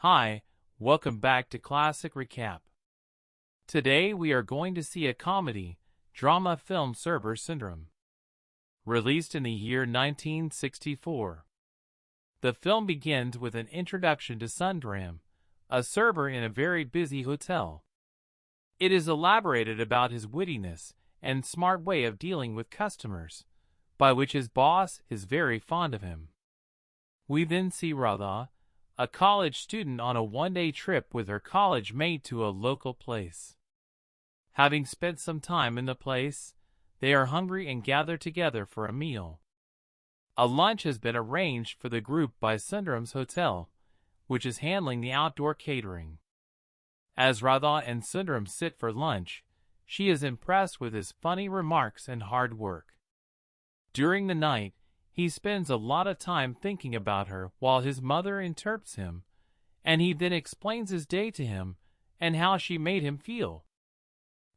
Hi, welcome back to Classic Recap. Today we are going to see a comedy, drama film Server Syndrome. Released in the year 1964. The film begins with an introduction to Sundaram, a server in a very busy hotel. It is elaborated about his wittiness and smart way of dealing with customers, by which his boss is very fond of him. We then see Radha, a college student on a one-day trip with her college mate to a local place. Having spent some time in the place, they are hungry and gather together for a meal. A lunch has been arranged for the group by Sundaram's hotel, which is handling the outdoor catering. As Radha and Sundaram sit for lunch, she is impressed with his funny remarks and hard work. During the night, he spends a lot of time thinking about her while his mother interprets him, and he then explains his day to him and how she made him feel.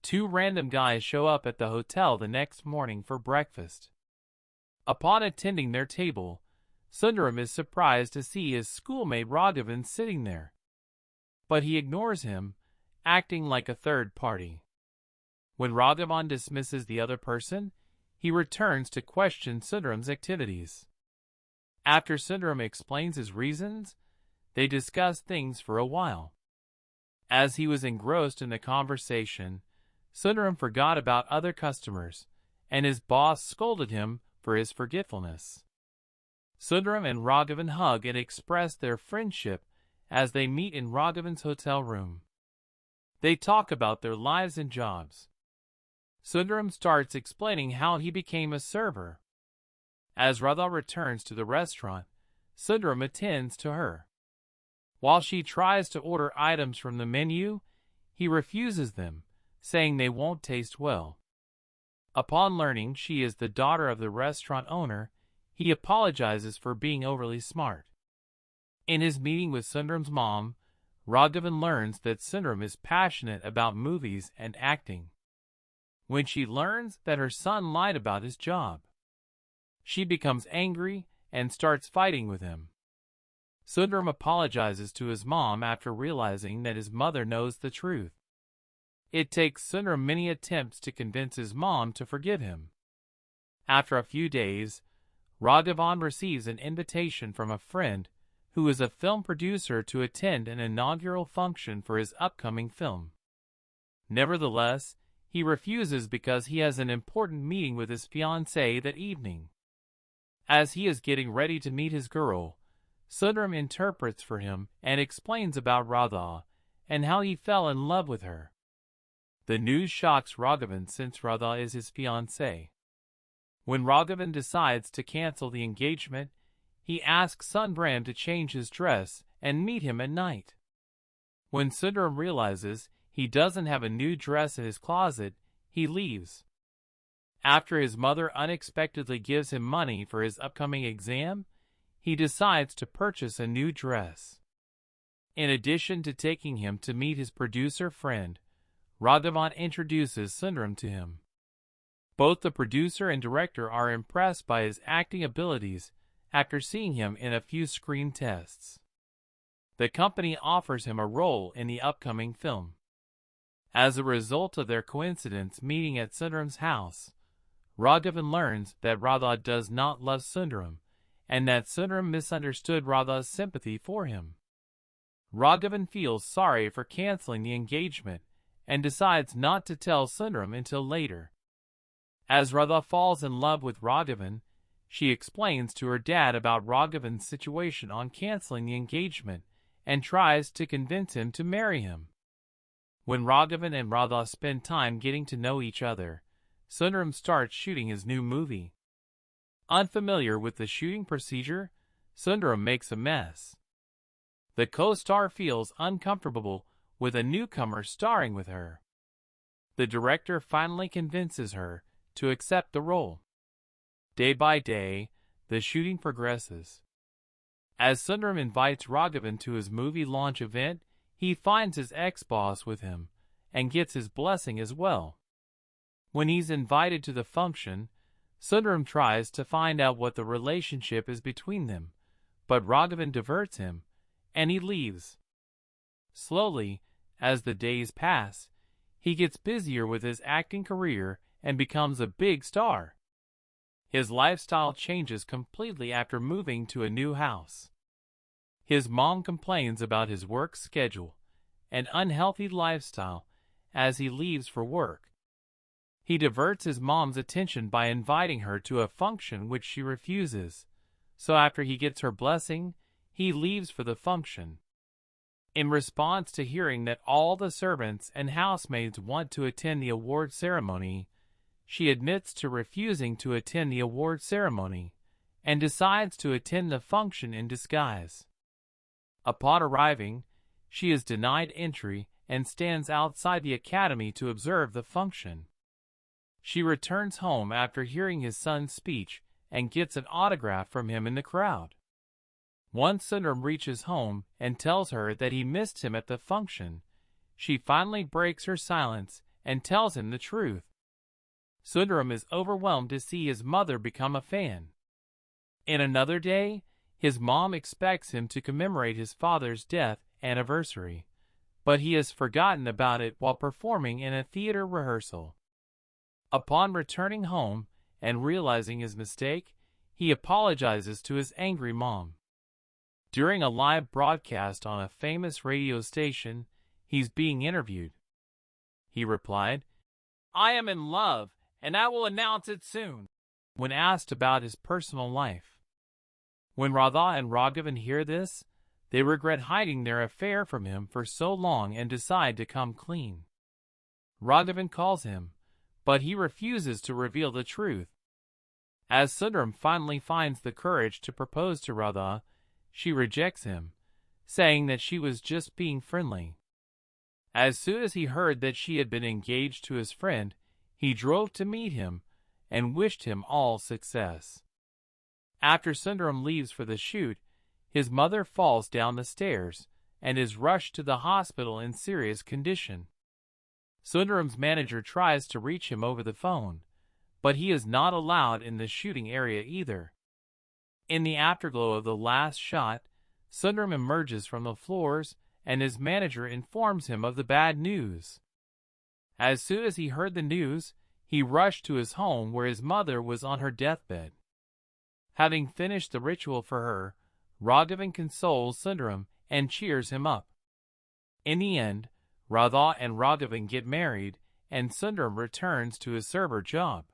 Two random guys show up at the hotel the next morning for breakfast. Upon attending their table, Sundaram is surprised to see his schoolmate Raghavan sitting there. But he ignores him, acting like a third party. When Raghavan dismisses the other person, he returns to question Sundaram's activities. After Sundaram explains his reasons, they discuss things for a while. As he was engrossed in the conversation, Sundaram forgot about other customers, and his boss scolded him for his forgetfulness. Sundaram and Raghavan hug and express their friendship as they meet in Raghavan's hotel room. They talk about their lives and jobs. Sundaram starts explaining how he became a server. As Radha returns to the restaurant, Sundaram attends to her. While she tries to order items from the menu, he refuses them, saying they won't taste well. Upon learning she is the daughter of the restaurant owner, he apologizes for being overly smart. In his meeting with Sundaram's mom, Raghavan learns that Sundaram is passionate about movies and acting. When she learns that her son lied about his job, she becomes angry and starts fighting with him. Sundaram apologizes to his mom after realizing that his mother knows the truth. It takes Sundaram many attempts to convince his mom to forgive him. After a few days, Raghavan receives an invitation from a friend who is a film producer to attend an inaugural function for his upcoming film. Nevertheless, he refuses because he has an important meeting with his fiancée that evening. As he is getting ready to meet his girl, Sundaram interprets for him and explains about Radha and how he fell in love with her. The news shocks Raghavan since Radha is his fiancée. When Raghavan decides to cancel the engagement, he asks Sundaram to change his dress and meet him at night. When Sundaram realizes he doesn't have a new dress in his closet, he leaves. After his mother unexpectedly gives him money for his upcoming exam, he decides to purchase a new dress. In addition to taking him to meet his producer friend, Raghavan introduces Sundaram to him. Both the producer and director are impressed by his acting abilities after seeing him in a few screen tests. The company offers him a role in the upcoming film. As a result of their coincidence meeting at Sundaram's house, Raghavan learns that Radha does not love Sundaram, and that Sundaram misunderstood Radha's sympathy for him. Raghavan feels sorry for canceling the engagement and decides not to tell Sundaram until later. As Radha falls in love with Raghavan, she explains to her dad about Raghavan's situation on canceling the engagement and tries to convince him to marry him. When Raghavan and Radha spend time getting to know each other, Sundaram starts shooting his new movie. Unfamiliar with the shooting procedure, Sundaram makes a mess. The co-star feels uncomfortable with a newcomer starring with her. The director finally convinces her to accept the role. Day by day, the shooting progresses. As Sundaram invites Raghavan to his movie launch event, he finds his ex-boss with him and gets his blessing as well. When he's invited to the function, Sundaram tries to find out what the relationship is between them, but Raghavan diverts him, and he leaves. Slowly, as the days pass, he gets busier with his acting career and becomes a big star. His lifestyle changes completely after moving to a new house. His mom complains about his work schedule and unhealthy lifestyle as he leaves for work. He diverts his mom's attention by inviting her to a function which she refuses, so after he gets her blessing, he leaves for the function. In response to hearing that all the servants and housemaids want to attend the award ceremony, she admits to refusing to attend the award ceremony and decides to attend the function in disguise. Upon arriving, she is denied entry and stands outside the academy to observe the function. She returns home after hearing his son's speech and gets an autograph from him in the crowd. Once Sundaram reaches home and tells her that he missed him at the function, she finally breaks her silence and tells him the truth. Sundaram is overwhelmed to see his mother become a fan. In another day, his mom expects him to commemorate his father's death anniversary, but he has forgotten about it while performing in a theater rehearsal. Upon returning home and realizing his mistake, he apologizes to his angry mom. During a live broadcast on a famous radio station, he's being interviewed. He replied, "I am in love, and I will announce it soon," when asked about his personal life. When Radha and Raghavan hear this, they regret hiding their affair from him for so long and decide to come clean. Raghavan calls him, but he refuses to reveal the truth. As Sundaram finally finds the courage to propose to Radha, she rejects him, saying that she was just being friendly. As soon as he heard that she had been engaged to his friend, he drove to meet him and wished him all success. After Sundaram leaves for the shoot, his mother falls down the stairs and is rushed to the hospital in serious condition. Sundaram's manager tries to reach him over the phone, but he is not allowed in the shooting area either. In the afterglow of the last shot, Sundaram emerges from the floors and his manager informs him of the bad news. As soon as he heard the news, he rushed to his home where his mother was on her deathbed. Having finished the ritual for her, Raghavan consoles Sundaram and cheers him up. In the end, Radha and Raghavan get married and Sundaram returns to his server job.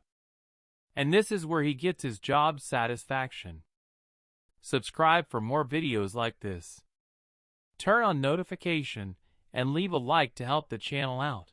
And this is where he gets his job satisfaction. Subscribe for more videos like this. Turn on notification and leave a like to help the channel out.